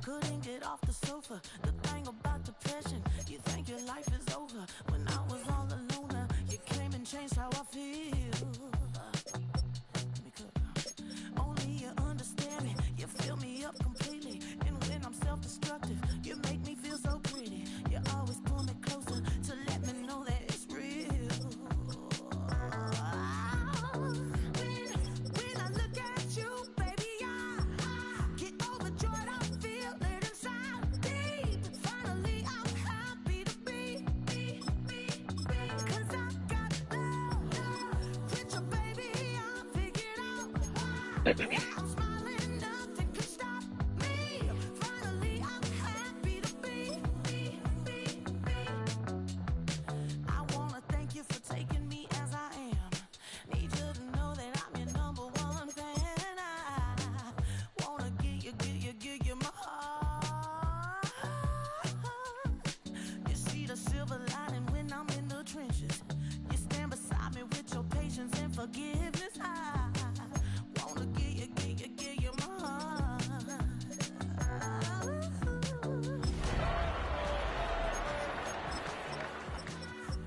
couldn't get off the sofa. The thing about depression, you think your life is over. When I was all alone, you came and changed how I feel. Let me cook. Only you understand me, you fill me up completely. And when I'm self-destructive, you make me feel so pretty. You always pull me closer to let me know that it's real. When I look at you, baby, I get overjoyed. I feel it inside deep. Finally, I'm happy to be. 'Cause I got love with you, baby. I figured out. I'm smiling, nothing can stop me. Finally, I'm happy to be. I wanna thank you for taking me as I am. Need you to know that I'm your number one fan. I wanna give you my heart. You see the silver lining when I'm in the trenches. You stand beside me with your patience and forgiveness. I wanna give you my heart.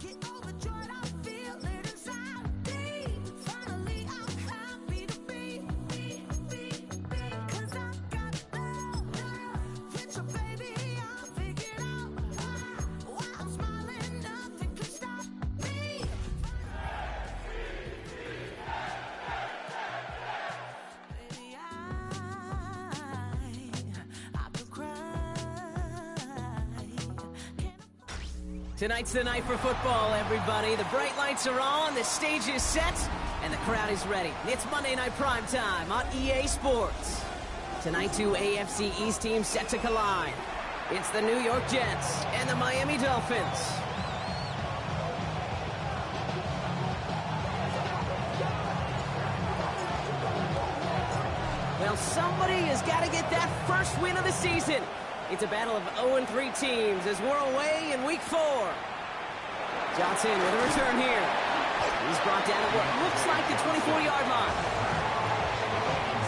Get overjoyed, I feel it inside deep. Finally, I'm happy to be. 'Cause I got love with you, baby. I figured out. While I'm smiling, nothing can stop me. Baby, I could cry. Tonight's the night for football, everybody. The bright lights are on, the stage is set, and the crowd is ready. It's Monday Night Primetime on EA Sports. Tonight, two AFC East teams set to collide. It's the New York Jets and the Miami Dolphins. Well, somebody has got to get that first win of the season. It's a battle of 0-3 teams as we're away in Week 4. Johnson with a return here. He's brought down at what looks like the 24-yard line.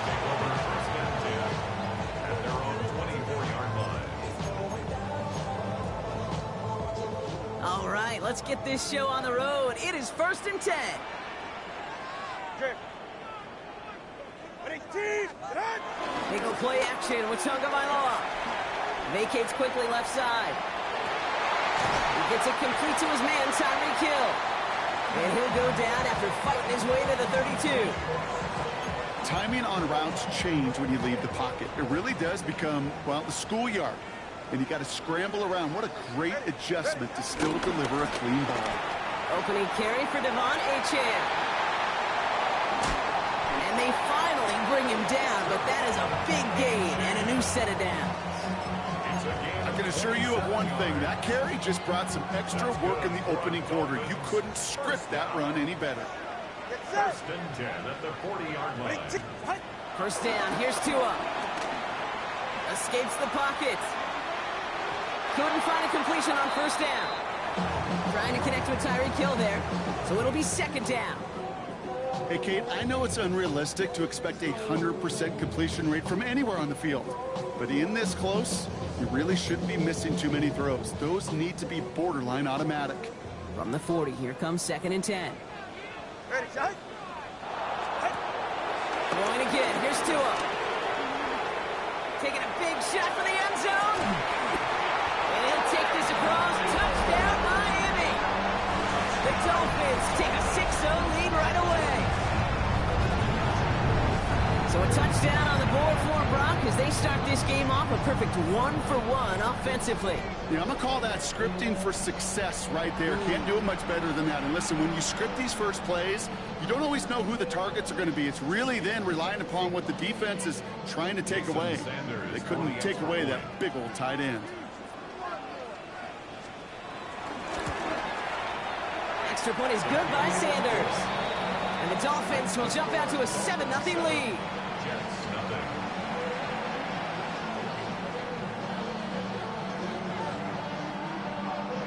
Take over first and 10 at their own 24-yard line. All right, let's get this show on the road. It is first and 10. Big ol' play action with Tagovailoa. Vacates quickly left side. He gets it complete to his man, Tyreek Hill. And he'll go down after fighting his way to the 32. Timing on routes change when you leave the pocket. It really does become, well, the schoolyard. And you got to scramble around. What a great adjustment to still deliver a clean ball. Opening carry for Devon Achane. And they finally bring him down, but that is a big gain and a new set of downs. I can assure you of one thing. That carry just brought some extra work in the opening quarter. You couldn't script that run any better. First and 10 at the 40-yard line. First down, here's Tua. Escapes the pocket. Couldn't find a completion on first down. Trying to connect with Tyreek Hill there, so it'll be second down. Hey, Kate, I know it's unrealistic to expect a 100% completion rate from anywhere on the field. But in this close, you really shouldn't be missing too many throws. Those need to be borderline automatic. From the 40, here comes second and 10. Ready, shot. Throwing again, here's Tua. Taking a big shot for the end zone. And he'll take this across. Touchdown, Miami. The Dolphins take a 6-0 lead right away. So a touchdown on the board for Brock as they start this game off a perfect 1-for-1 offensively. Yeah, I'm going to call that scripting for success right there. Can't do it much better than that. And listen, when you script these first plays, you don't always know who the targets are going to be. It's really then relying upon what the defense is trying to take away. They couldn't take away that big old tight end. Extra point is good by Sanders. And the Dolphins will jump out to a 7-0 lead. Jets, nothing.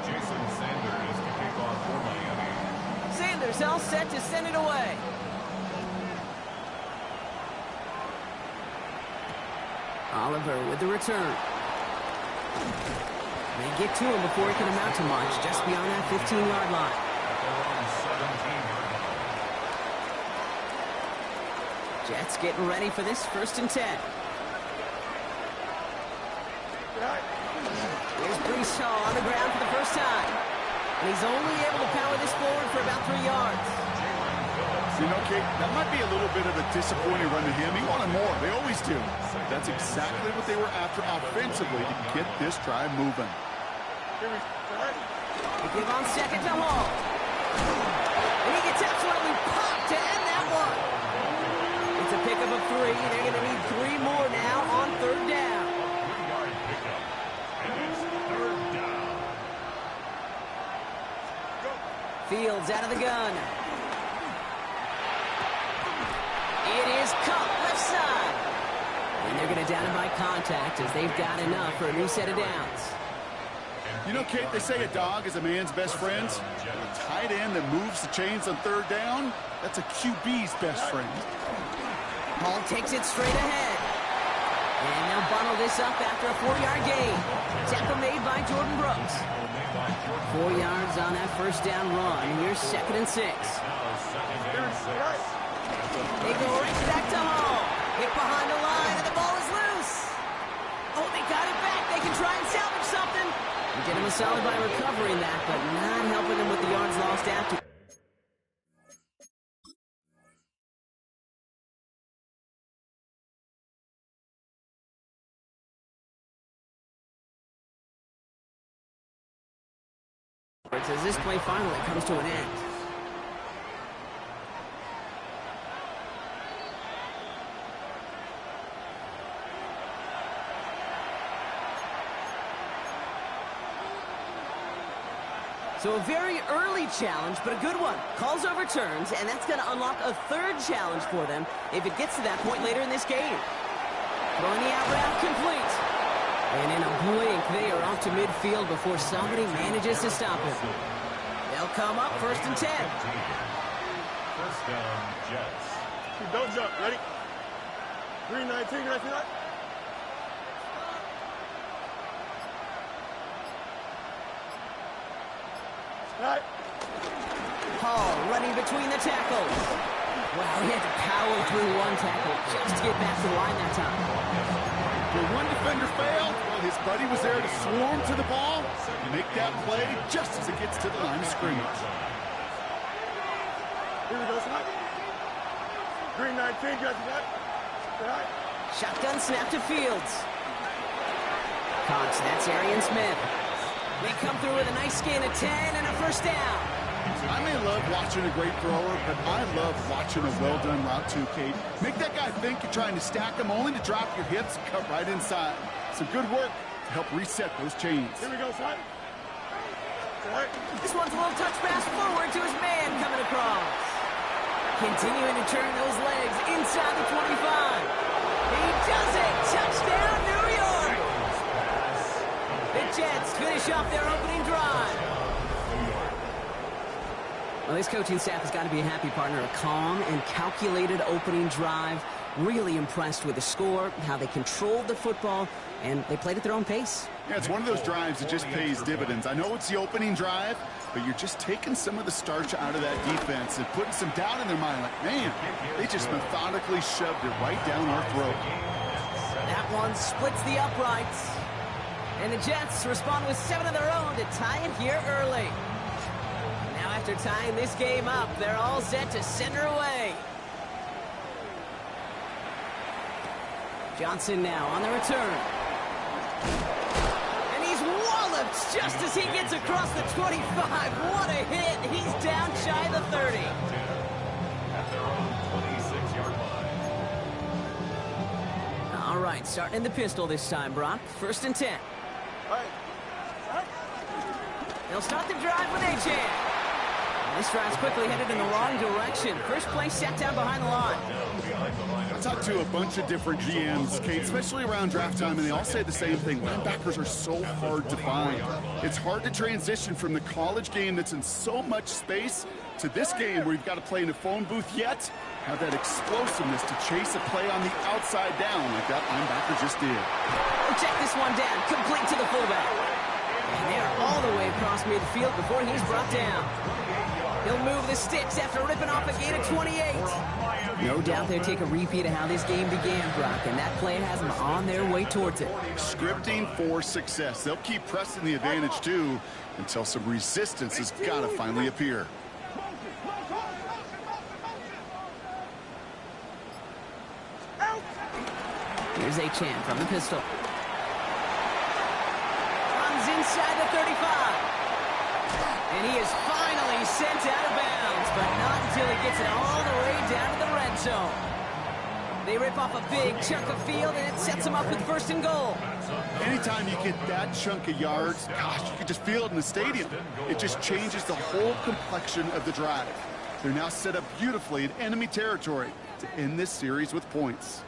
Jason Sanders to kick off for Miami. Sanders all set to send it away. Oliver with the return. They get to him before he can amount to much, just beyond that 15-yard line. Jets getting ready for this 1st and 10. Here's Brees Hall on the ground for the first time. And he's only able to power this forward for about 3 yards. You know, Kate, that might be a little bit of a disappointing run to him. He wanted more. They always do. That's exactly what they were after offensively to get this drive moving. They give on 2nd to Hall. And he gets absolutely popped to end that one. It's a pickup of 3. They're going to need 3 more now on 3rd down. 3-yard pickup. And it's 3rd down. Fields out of the gun. It is caught left side. And they're going to down him by contact as they've got enough for a new set of downs. You know, Kate, they say a dog is a man's best friend. A tight end that moves the chains on 3rd down, that's a QB's best friend. Hall takes it straight ahead. And they'll bundle this up after a 4-yard gain. Tackle made by Jordan Brooks. 4 yards on that 1st down run. Here's 2nd and 6. They go right back to Hall. Hit behind the line, and the ball is loose. Oh, they got it back. They can try and salvage something. They did him a solid by recovering that, but not helping him with the yards lost after. As this play finally comes to an end. So a very early challenge, but a good one. Calls overturns, and that's going to unlock a 3rd challenge for them if it gets to that point later in this game. Throwing the out route complete. And in a blink, they are off to midfield before somebody manages to stop him. They'll come up 1st and 10. 1st down, Jets. Don't jump. Ready? 3-19. Ready? Right. Hall running between the tackles. Wow, he had to power through 1 tackle just to get back to the line that time. When one defender failed, well, his buddy was there to swarm to the ball, make that play just as it gets to the line of scrimmage. Here we go, son. 3-19, got that. Right. Shotgun snap to Fields. Cox, that's Arian Smith. They come through with a nice gain of 10 and a 1st down. I may love watching a great thrower, but I love watching a well-done route too, Kate. Make that guy think you're trying to stack him, only to drop your hips and cut right inside. Some good work to help reset those chains. Here we go, son. Right. This one's a little touch pass forward to his man coming across. Continuing to turn those legs inside the 25. He does it! Touchdown, New York! The Jets finish off their opening drive. Well, this coaching staff has got to be a happy partner. A calm and calculated opening drive. Really impressed with the score, how they controlled the football, and they played at their own pace. Yeah, it's one of those drives that just pays dividends. I know it's the opening drive, but you're just taking some of the starch out of that defense and putting some doubt in their mind. Like, man, they just methodically shoved it right down our throat. That one splits the uprights. And the Jets respond with 7 of their own to tie it here early. Now after tying this game up, they're all set to send her away. Johnson now on the return. And he's walloped just as he gets across the 25. What a hit. He's down shy of the 30. At their own 26-yard line. All right, starting in the pistol this time, Brock. 1st and 10. They'll start the drive with A-Chan. This drive's quickly headed in the wrong direction. First play set down behind the line. I talked to a bunch of different GMs, Kate, especially around draft time, and they all say the same thing. Linebackers are so hard to find. It's hard to transition from the college game that's in so much space to this game where you've got to play in a phone booth yet have that explosiveness to chase a play on the outside down like that linebacker just did. Check this one down, complete to the fullback. And they're all the way across midfield before he's brought down. He'll move the sticks after ripping off a gain of 28. No doubt they'll take a repeat of how this game began, Brock, and that play has them on their way towards it. Scripting for success. They'll keep pressing the advantage, too, until some resistance has got to finally appear. Here's Achan from the pistol. Runs inside the 35. And he is finally sent out of bounds, but not until he gets it all the way down to the red zone. They rip off a big chunk of field, and it sets them up with first and goal. Anytime you get that chunk of yards, gosh, you can just feel it in the stadium. It just changes the whole complexion of the drive. They're now set up beautifully in enemy territory to end this series with points.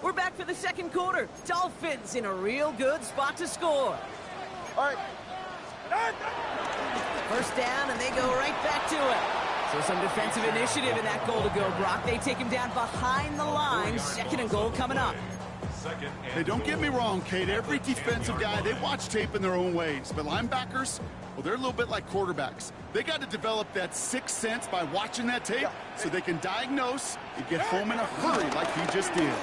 We're back for the second quarter. Dolphins in a real good spot to score. All right. First down, and they go right back to it. So some defensive initiative in that goal to go, Brock. They take him down behind the line. Second and goal coming up. Hey, don't get me wrong, Kate. Every defensive guy, they watch tape in their own ways. But linebackers, well, they're a little bit like quarterbacks. They got to develop that sixth sense by watching that tape so they can diagnose and get home in a hurry like he just did.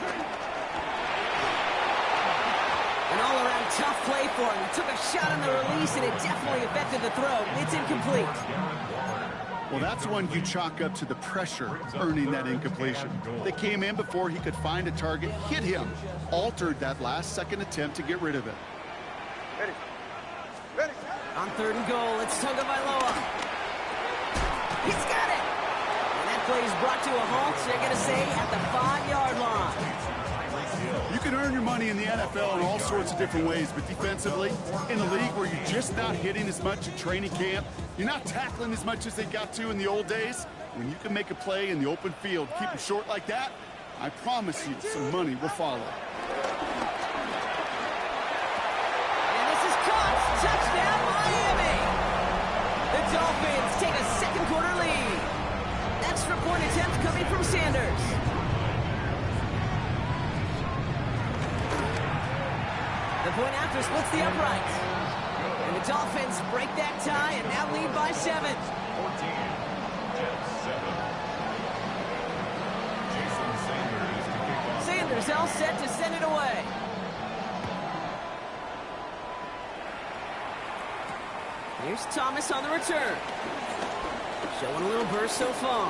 An all-around tough play for him. He took a shot on the release, and it definitely affected the throw. It's incomplete. Well, that's one you chalk up to the pressure earning that incompletion. They came in before he could find a target, hit him, altered that last-second attempt to get rid of it. Ready. Ready. On third and goal, it's Tagovailoa. He's got it! And that play is brought to a halt, they're going to say, at the 5-yard line. You can earn your money in the NFL in all sorts of different ways, but defensively, in a league where you're just not hitting as much at training camp, you're not tackling as much as they got to in the old days, when you can make a play in the open field, keep them short like that, I promise you some money will follow. And this is caught. Touchdown, Miami! The Dolphins take a second quarter lead. Extra point attempt coming from Sanders. The point after splits the uprights. And the Dolphins break that tie and now lead by 7. 14-7. Jason Sanders to kick off. Sanders all set to send it away. Here's Thomas on the return. Showing a little burst so far.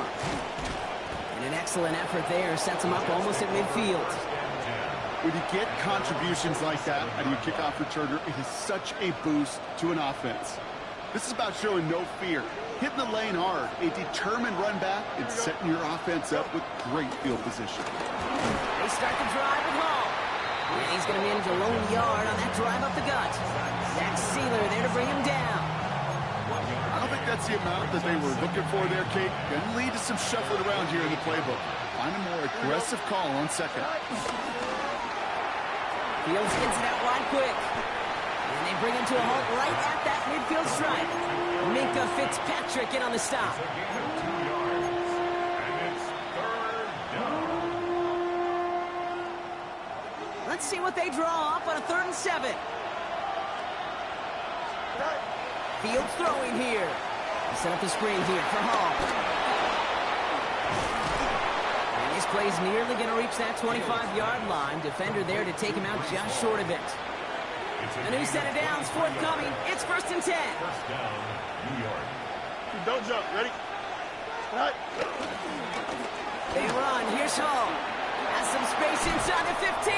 And an excellent effort there sets him up almost at midfield. When you get contributions like that out of your kickoff returner, it is such a boost to an offense. This is about showing no fear, hitting the lane hard, a determined run back, and setting your offense up with great field position. They start the drive with Hall. And he's going to manage a lone yard on that drive up the gut. Zach Sealer there to bring him down. I don't think that's the amount that they were looking for there, Kate. Going to lead to some shuffling around here in the playbook. Find a more aggressive call on second. Fields gets it out wide quick. And they bring him to a halt right at that midfield stripe. Minka Fitzpatrick in on the stop. Let's see what they draw up on a 3rd and 7. Fields throwing here. Set up the screen here for Hall. And this play's nearly going to reach that 25-yard line. Defender there to take him out just short of it. A new set of downs forthcoming. It's 1st and 10. First down, New York. Don't jump. Ready? All right. They run. Here's Hall. Has some space inside the 15.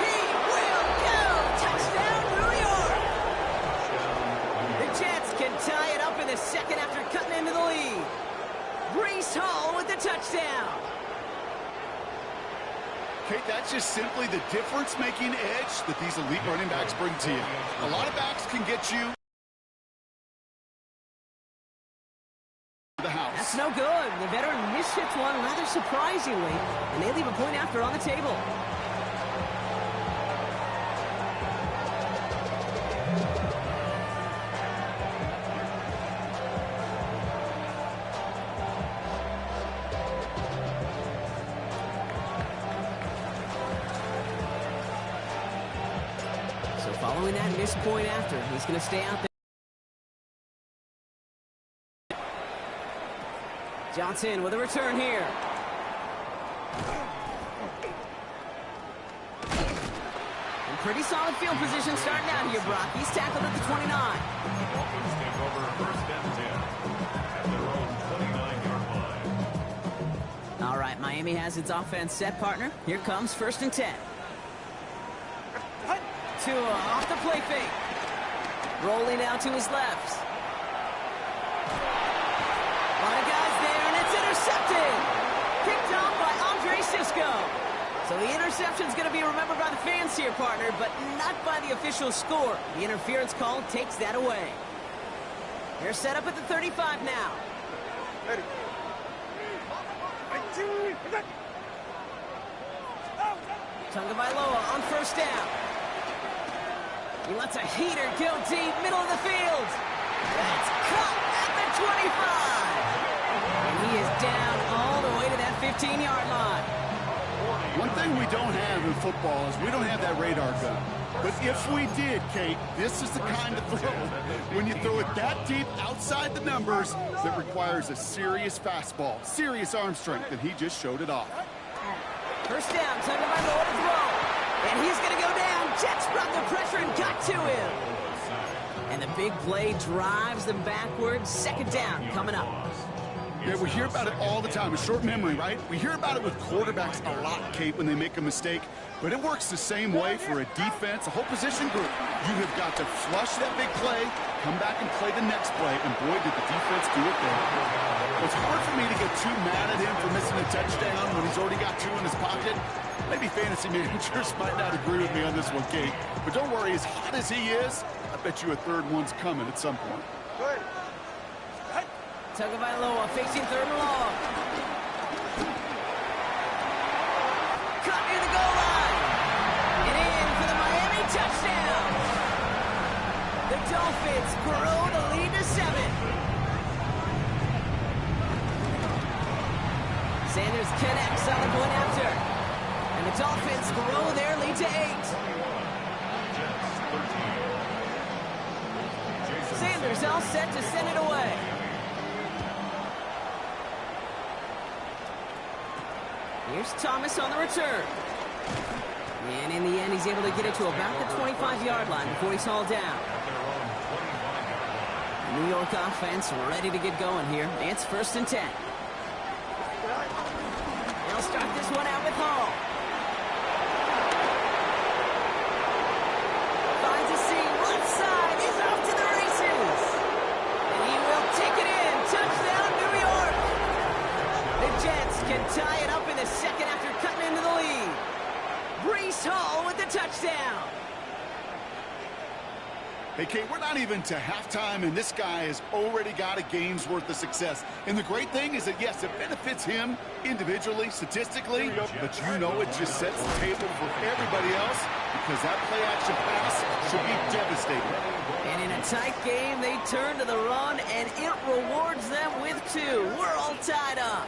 He will go. Touchdown, New York. The Jets can tie it up in the second after cutting into the lead. Breece Hall with the touchdown. Kate, that's just simply the difference-making edge that these elite running backs bring to you. A lot of backs can get you the house. That's no good. The veteran mishits one rather surprisingly, and they leave a point after on the table. Following that missed point after, he's going to stay out there. Johnson with a return here. And pretty solid field position starting out here, Brock. He's tackled at the 29. The Dolphins take over first and 10 at their own 29-yard line. All right, Miami has its offense set, partner. Here comes first and 10. Tua off the play fake. Rolling out to his left. A lot of guys there, and it's intercepted. Picked off by Andre Sisco. So the interception's going to be remembered by the fans here, partner, but not by the official score. The interference call takes that away. They're set up at the 35 now. Ready. Tagovailoa on first down. He lets a heater go deep, middle of the field. That's caught at the 25. And he is down all the way to that 15-yard line. One thing we don't have in football is we don't have that radar gun. But if we did, Kate, this is the kind of throw, when you throw it that deep outside the numbers, that requires a serious fastball, serious arm strength, and he just showed it off. First down, Tagovailoa to throw. And he's going to go down. Jets brought the pressure and got to him. And the big play drives them backwards. Second down coming up. Yeah, we hear about it all the time. A short memory, right? We hear about it with quarterbacks a lot, Kate, when they make a mistake. But it works the same way for a defense, a whole position group. You have got to flush that big play, come back and play the next play, and boy, did the defense do it there. It's hard for me to get too mad at him for missing a touchdown when he's already got two in his pocket. Maybe fantasy managers might not agree with me on this one, Kate. But don't worry, as hot as he is, I bet you a third one's coming at some point. Good. Tagovailoa facing third and long. Cut near the goal line. And in for the Miami touchdown. The Dolphins grow the lead to 7. Sanders connects on the point after. And the Dolphins grow their lead to 8. Sanders all set to send it away. Here's Thomas on the return. And in the end, he's able to get it to about the 25-yard line before he's hauled down. The New York offense ready to get going here. It's first and 10. They'll start this one out with Hall. Finds a seam, left side, is off to the races. And he will take it in. Touchdown, New York. The Jets can tie it up in the second after cutting into the lead. Breece Hall with the touchdown. Hey, Kate, we're not even to halftime, and this guy has already got a game's worth of success. And the great thing is that, yes, it benefits him individually, statistically, but you know it just sets the table for everybody else because that play-action pass should be devastating. And in a tight game, they turn to the run, and it rewards them with 2. We're all tied up.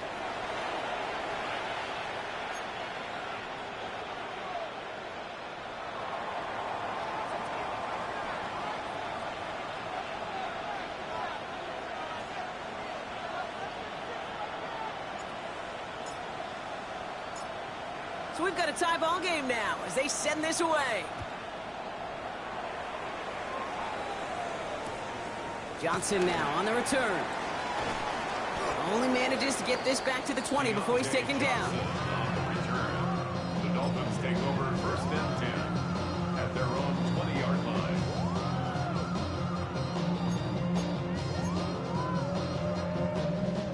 So we've got a tie ball game now as they send this away. Johnson now on the return. Only manages to get this back to the 20 before he's taken down. The Dolphins take over first and 10 at their own 20-yard line.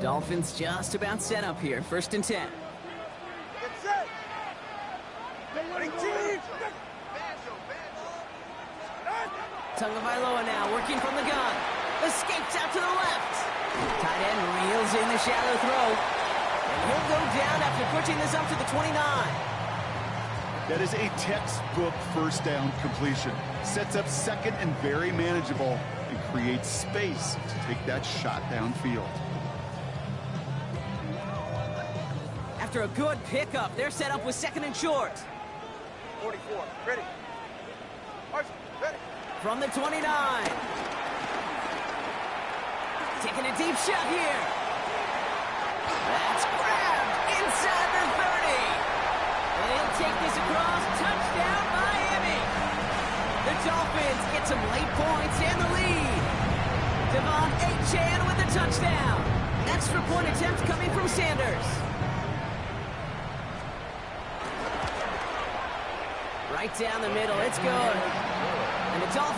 Dolphins just about set up here. First and 10. Get set. Tagovailoa now working from the gun. Escapes out to the left. Tight end reels in the shallow throw. And he'll go down after pushing this up to the 29. That is a textbook first down completion. Sets up second and very manageable and creates space to take that shot downfield. After a good pickup, they're set up with second and short. 44. Ready. Marshall, ready. From the 29. Taking a deep shot here. That's grabbed inside the 30. And he'll take this across. Touchdown, Miami. The Dolphins get some late points and the lead. Devon Achane with the touchdown. Extra point attempt coming from Sanders. Right down the middle. It's good. And the Dolphins